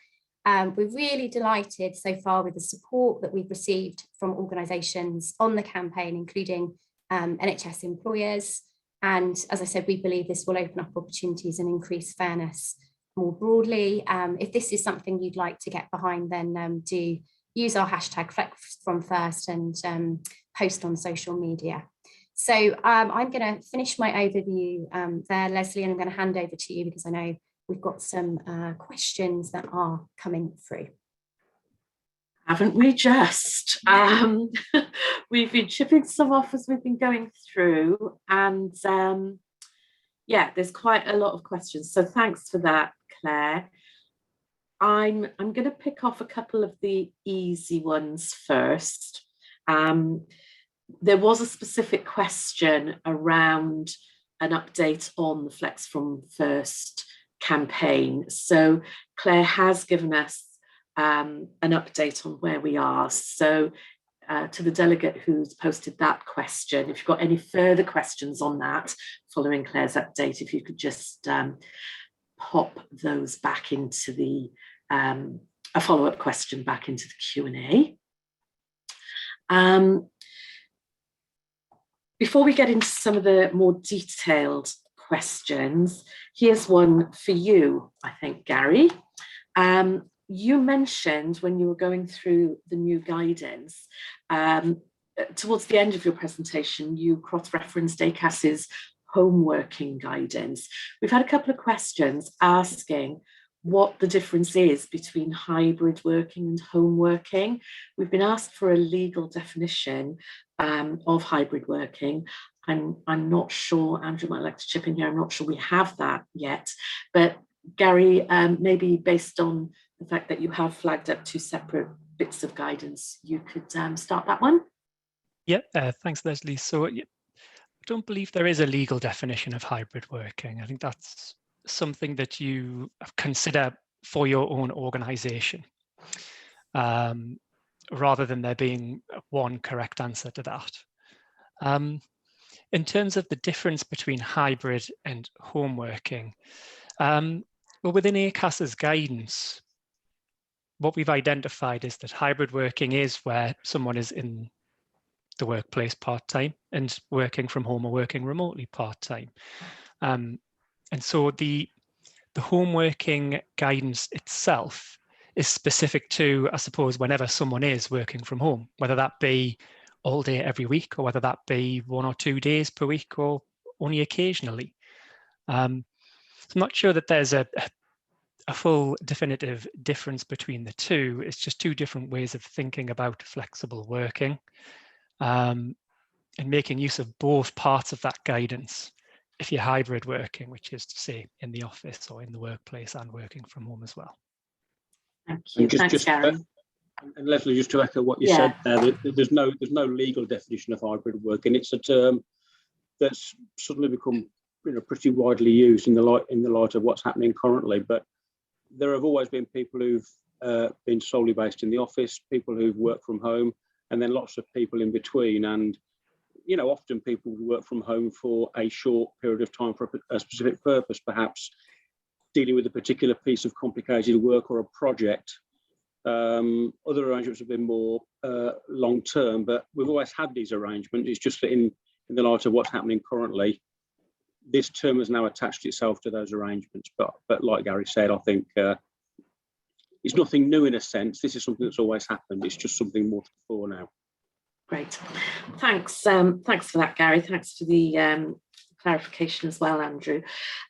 We're really delighted so far with the support that we've received from organisations on the campaign, including NHS employers. And as I said, we believe this will open up opportunities and increase fairness more broadly. If this is something you'd like to get behind, then do use our hashtag #FlexFromFirst and post on social media. So I'm going to finish my overview there, Leslie, and I'm going to hand over to you because I know we've got some questions that are coming through. Haven't we just? We've been chipping some off as we've been going through, and yeah, there's quite a lot of questions. So thanks for that, Claire. I'm going to pick off a couple of the easy ones first. There was a specific question around an update on the Flex from First campaign. So Claire has given us an update on where we are. So to the delegate who's posted that question, if you've got any further questions on that following Claire's update, if you could just pop those back into the a follow-up question back into the Q&A. Before we get into some of the more detailed questions, here's one for you, I think, Gary. You mentioned when you were going through the new guidance, towards the end of your presentation, you cross-referenced ACAS's home working guidance. We've had a couple of questions asking what the difference is between hybrid working and home working. We've been asked for a legal definition of hybrid working. I'm not sure, Andrew might like to chip in here, I'm not sure we have that yet, but Gary, maybe based on the fact that you have flagged up 2 separate bits of guidance, you could start that one. Yeah, thanks, Leslie. So I don't believe there is a legal definition of hybrid working. I think that's something that you consider for your own organisation, rather than there being one correct answer to that. In terms of the difference between hybrid and home working, well, within ACAS's guidance, what we've identified is that hybrid working is where someone is in the workplace part-time and working from home or working remotely part-time. And so the home working guidance itself is specific to, I suppose, whenever someone is working from home, whether that be all day every week, or whether that be 1 or 2 days per week, or only occasionally. I'm not sure that there's a full definitive difference between the two. It's just 2 different ways of thinking about flexible working, and making use of both parts of that guidance if you're hybrid working, which is to say in the office or in the workplace and working from home as well. Thank you. Thanks, Gary. And Leslie, just to echo what you said there, there's no legal definition of hybrid working. It's a term that's suddenly become pretty widely used in the light of what's happening currently. But there have always been people who've been solely based in the office, people who've worked from home, and then lots of people in between. And often people work from home for a short period of time for a specific purpose, perhaps dealing with a particular piece of complicated work or a project. Other arrangements have been more long-term, but we've always had these arrangements. It's just that in the light of what's happening currently, this term has now attached itself to those arrangements. But like Gary said, I think it's nothing new in a sense. This is something that's always happened. It's just something more to the fore now. Great, thanks. Thanks for that, Gary. Thanks for the clarification as well, Andrew.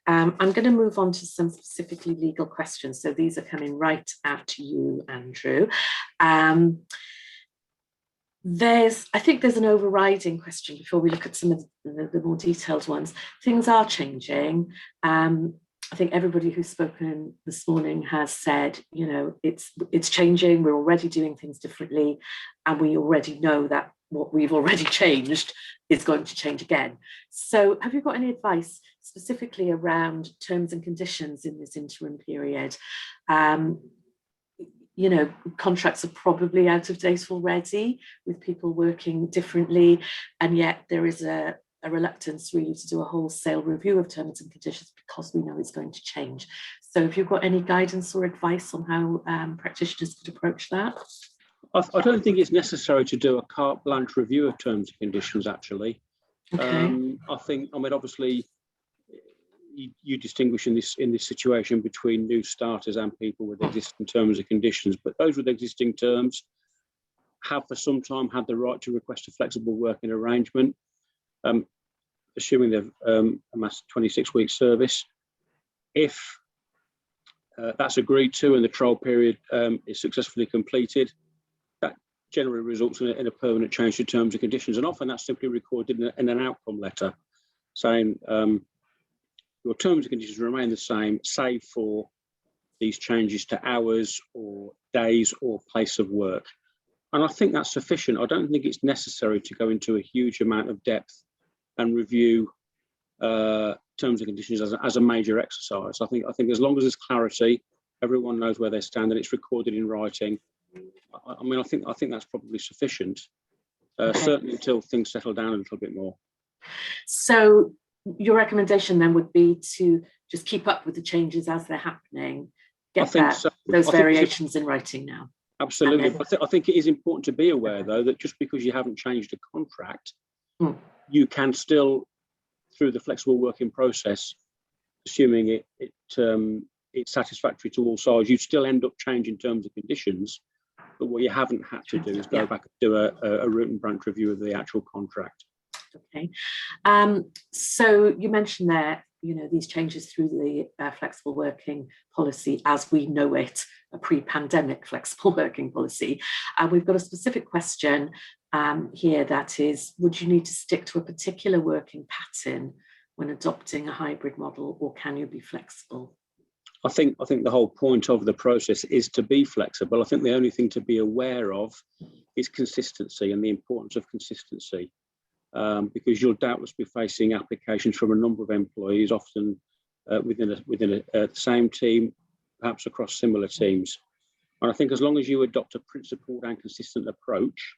I'm going to move on to some specifically legal questions. So these are coming right at you, Andrew. I think there's an overriding question before we look at some of the more detailed ones. Things are changing. I think everybody who's spoken this morning has said, it's changing. We're already doing things differently, and we already know that what we've already changed is going to change again. So have you got any advice specifically around terms and conditions in this interim period? Contracts are probably out of date already with people working differently, and yet there is a reluctance really to do a wholesale review of terms and conditions because we know it's going to change. So have you got any guidance or advice on how practitioners could approach that? I don't think it's necessary to do a carte blanche review of terms and conditions, actually. Okay. Obviously, you distinguish in this situation between new starters and people with existing terms and conditions, but those with existing terms have for some time had the right to request a flexible working arrangement, assuming they've amassed 26-week service. If that's agreed to and the trial period is successfully completed, that generally results in a permanent change to terms and conditions, and often that's simply recorded in an outcome letter saying your terms and conditions remain the same, save for these changes to hours or days or place of work. And I think that's sufficient. I don't think it's necessary to go into a huge amount of depth and review terms and conditions as a major exercise. I think as long as there's clarity, everyone knows where they stand and it's recorded in writing. I think that's probably sufficient, certainly until things settle down a little bit more. So your recommendation then would be to just keep up with the changes as they're happening, get those variations in writing now. Absolutely. I think it is important to be aware, though, that just because you haven't changed a contract, you can still, through the flexible working process, assuming it's satisfactory to all sides, you still end up changing terms and conditions. But what you haven't had to do is go back and do a root and branch review of the actual contract. Okay. So you mentioned there these changes through the flexible working policy as we know it, a pre-pandemic flexible working policy. And we've got a specific question here that is, would you need to stick to a particular working pattern when adopting a hybrid model, or can you be flexible? I think the whole point of the process is to be flexible. I think the only thing to be aware of is consistency and the importance of consistency, because you'll doubtless be facing applications from a number of employees, often within the same team, perhaps across similar teams. And I think as long as you adopt a principled and consistent approach,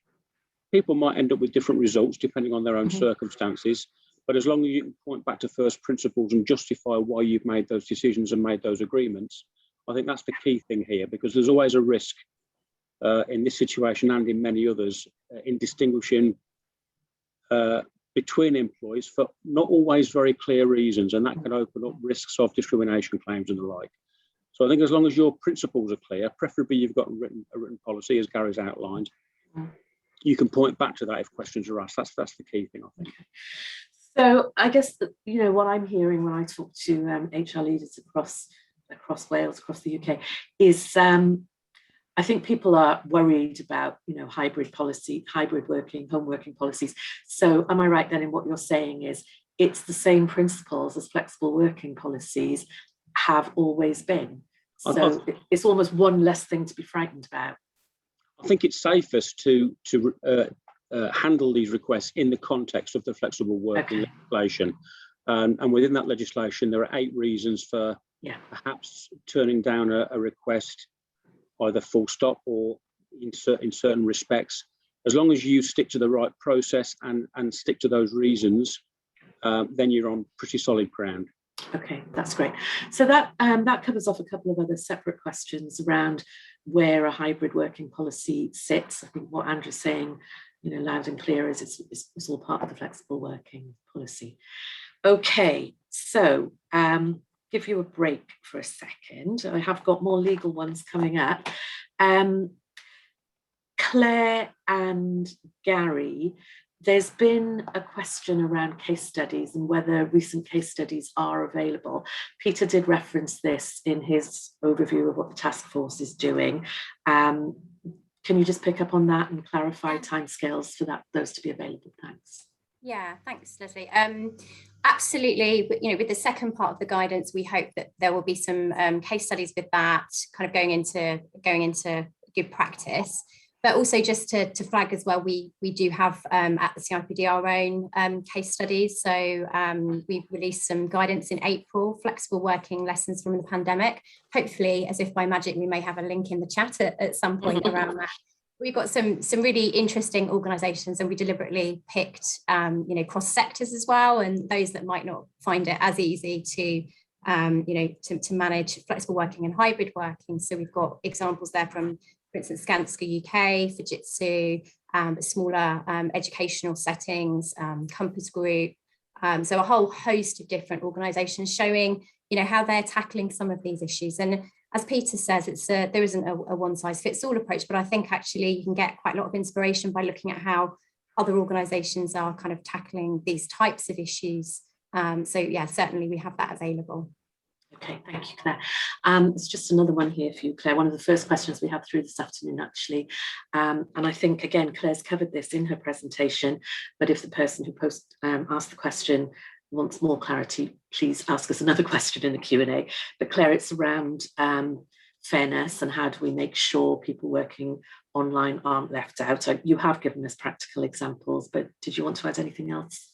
people might end up with different results depending on their own circumstances. But as long as you can point back to first principles and justify why you've made those decisions and made those agreements, I think that's the key thing here, because there's always a risk in this situation and in many others in distinguishing between employees for not always very clear reasons, and that can open up risks of discrimination claims and the like. So I think as long as your principles are clear, preferably you've got a written policy, as Gary's outlined, you can point back to that if questions are asked. That's the key thing, I think. Okay. So I guess that, what I'm hearing when I talk to HR leaders across Wales, across the UK, is I think people are worried about hybrid policy, hybrid working, home working policies. So am I right then in what you're saying is it's the same principles as flexible working policies have always been? So it's almost one less thing to be frightened about. I think it's safest to handle these requests in the context of the flexible working legislation. And within that legislation, there are 8 reasons for perhaps turning down a request, either full stop or in certain respects. As long as you stick to the right process and stick to those reasons, then you're on pretty solid ground. Okay, that's great. So that covers off a couple of other separate questions around where a hybrid working policy sits. I think what Andrew's saying, loud and clear, is it's all part of the flexible working policy. Okay, so give you a break for a second. I have got more legal ones coming up. Claire and Gary, there's been a question around case studies and whether recent case studies are available. Peter did reference this in his overview of what the task force is doing. Can you just pick up on that and clarify timescales for those to be available? Thanks. Yeah, thanks, Leslie. Absolutely. With the second part of the guidance, we hope that there will be some case studies with that kind of going into good practice. But also just to flag as well, we do have at the CIPD our own case studies. So we released some guidance in April, flexible working lessons from the pandemic. Hopefully, as if by magic, we may have a link in the chat at some point around that. We've got some really interesting organisations, and we deliberately picked cross sectors as well, and those that might not find it as easy to manage flexible working and hybrid working. So we've got examples there from, for instance, Skanska UK, Fujitsu, smaller educational settings, Compass Group. So a whole host of different organisations showing, how they're tackling some of these issues. And as Peter says, there isn't a one-size-fits-all approach, but I think actually you can get quite a lot of inspiration by looking at how other organisations are kind of tackling these types of issues. So yeah, certainly we have that available. Okay, thank you, Claire. It's just another one here for you, Claire. One of the first questions we had through this afternoon, actually. And I think, again, Claire's covered this in her presentation, but if the person who asked the question wants more clarity, please ask us another question in the Q&A. But Claire, it's around fairness and how do we make sure people working online aren't left out. You have given us practical examples, but did you want to add anything else?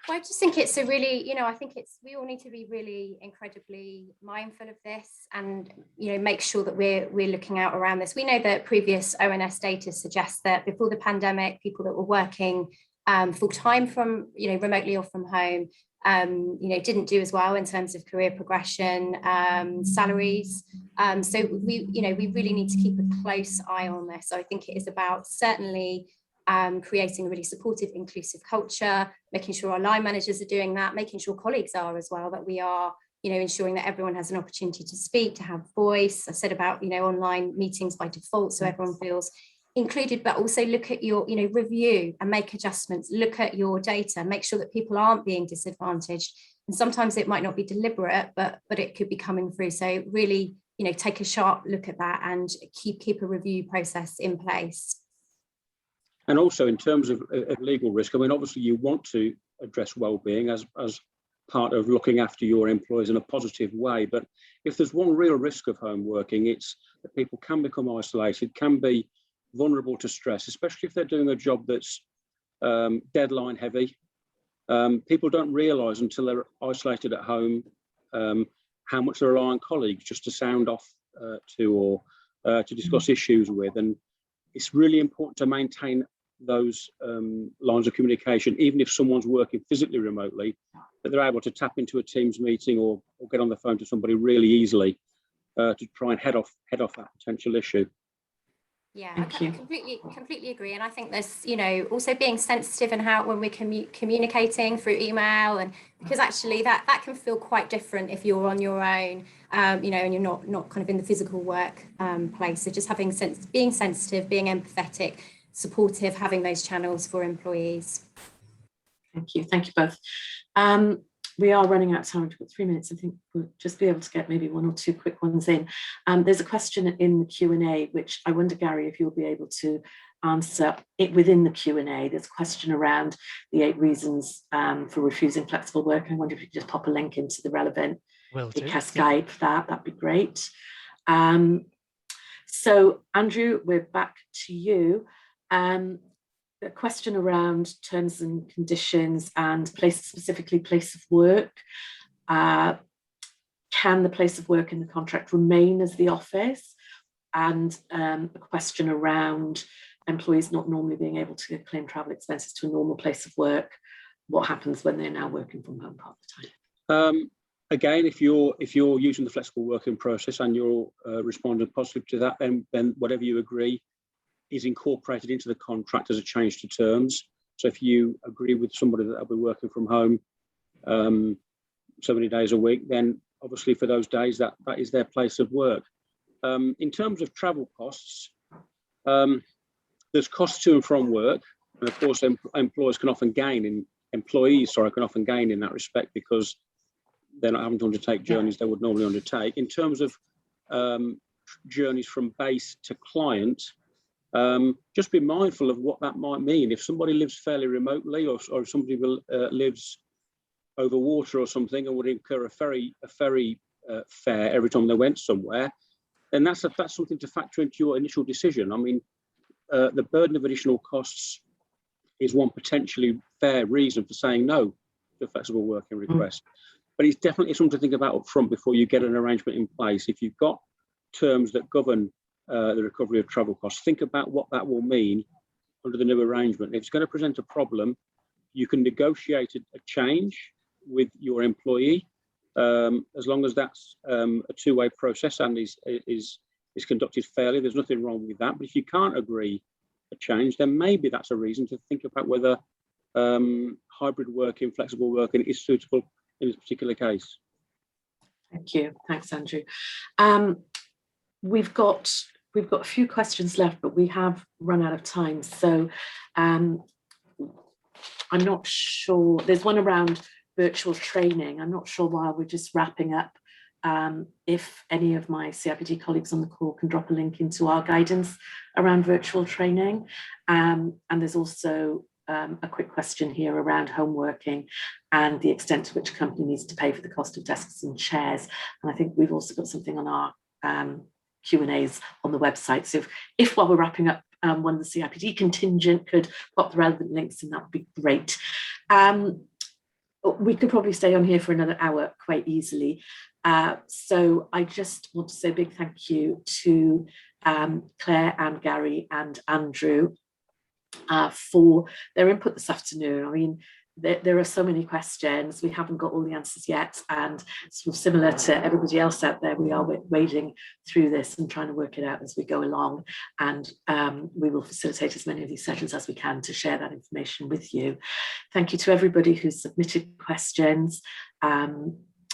Well, I just think it's a really, I think we all need to be really incredibly mindful of this and, make sure that we're looking out around this. We know that previous ONS data suggests that before the pandemic, people that were working full time from, remotely or from home, didn't do as well in terms of career progression, salaries. So we really need to keep a close eye on this. So I think it is about certainly creating a really supportive, inclusive culture, making sure our line managers are doing that, making sure colleagues are as well, that we are, ensuring that everyone has an opportunity to speak, to have voice. I said about, online meetings by default, so everyone feels included, but also look at your, review and make adjustments, look at your data, make sure that people aren't being disadvantaged. And sometimes it might not be deliberate, but it could be coming through. So really, you know, take a sharp look at that and keep a review process in place. And also in terms of legal risk, I mean, obviously you want to address well-being as part of looking after your employees in a positive way. But if there's one real risk of home working, it's that people can become isolated, can be vulnerable to stress, especially if they're doing a job that's deadline heavy. People don't realise until they're isolated at home how much they rely on colleagues just to sound off to or to discuss issues with. And it's really important to maintain those lines of communication, even if someone's working physically remotely, that they're able to tap into a Teams meeting or get on the phone to somebody really easily to try and head off that potential issue. Yeah, I completely agree. And I think there's, you know, also being sensitive in how when we're communicating through email, and because actually that can feel quite different if you're on your own, you know, and you're not kind of in the physical work place. So just being sensitive, being empathetic, supportive, having those channels for employees. Thank you both. We are running out of time. We've got 3 minutes. I think we'll just be able to get maybe 1 or 2 quick ones in. There's a question in the Q&A, which I wonder, Gary, if you'll be able to answer it within the Q&A. There's a question around the 8 reasons for refusing flexible work. I wonder if you could just pop a link into the relevant ECAS guide for that. That'd be great. So, Andrew, we're back to you. A question around terms and conditions and specifically place of work. Can the place of work in the contract remain as the office? And a question around employees not normally being able to claim travel expenses to a normal place of work. What happens when they're now working from home part of the time? Again, if you're using the flexible working process and you're responding positively to that, then whatever you agree is incorporated into the contract as a change to terms. So if you agree with somebody that they'll be working from home so many days a week, then obviously for those days that is their place of work. In terms of travel costs, there's costs to and from work, and of course employees can often gain in that respect because they're not having to undertake journeys they would normally undertake. In terms of journeys from base to client, just be mindful of what that might mean. If somebody lives fairly remotely, or if somebody lives over water or something and would incur a ferry fare every time they went somewhere, then that's something to factor into your initial decision. I mean, the burden of additional costs is one potentially fair reason for saying no to a flexible working request. But it's definitely something to think about up front before you get an arrangement in place. If you've got terms that govern the recovery of travel costs, think about what that will mean under the new arrangement. If it's going to present a problem, you can negotiate a change with your employee as long as that's a two-way process and is conducted fairly. There's nothing wrong with that. But if you can't agree a change, then maybe that's a reason to think about whether hybrid working, flexible working is suitable in this particular case. Thank you. Thanks, Andrew. We've got a few questions left, but we have run out of time. So I'm not sure. There's one around virtual training. I'm not sure while we're just wrapping up if any of my CIPD colleagues on the call can drop a link into our guidance around virtual training. And there's also a quick question here around home working and the extent to which a company needs to pay for the cost of desks and chairs. And I think we've also got something on our Q&As on the website. So if while we're wrapping up, one of the CIPD contingent could pop the relevant links, and that would be great. We could probably stay on here for another hour quite easily. So I just want to say a big thank you to Claire and Gary and Andrew for their input this afternoon. I mean, there are so many questions. We haven't got all the answers yet, and sort of similar to everybody else out there, we are wading through this and trying to work it out as we go along, and we will facilitate as many of these sessions as we can to share that information with you. Thank you to everybody who's submitted questions. I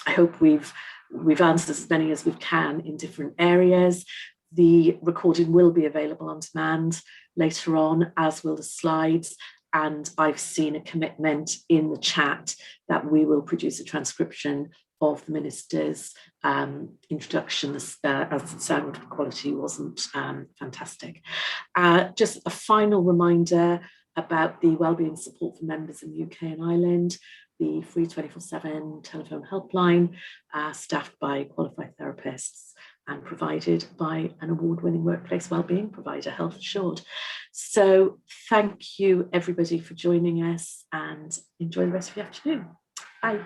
hope we've answered as many as we can in different areas. The recording will be available on demand later on, as will the slides. and I've seen a commitment in the chat that we will produce a transcription of the Minister's introduction, as the sound quality wasn't fantastic. Just a final reminder about the wellbeing support for members in the UK and Ireland, the free 24/7 telephone helpline, staffed by qualified therapists and provided by an award-winning workplace wellbeing provider, Health Assured. So thank you everybody for joining us, and enjoy the rest of your afternoon. Bye.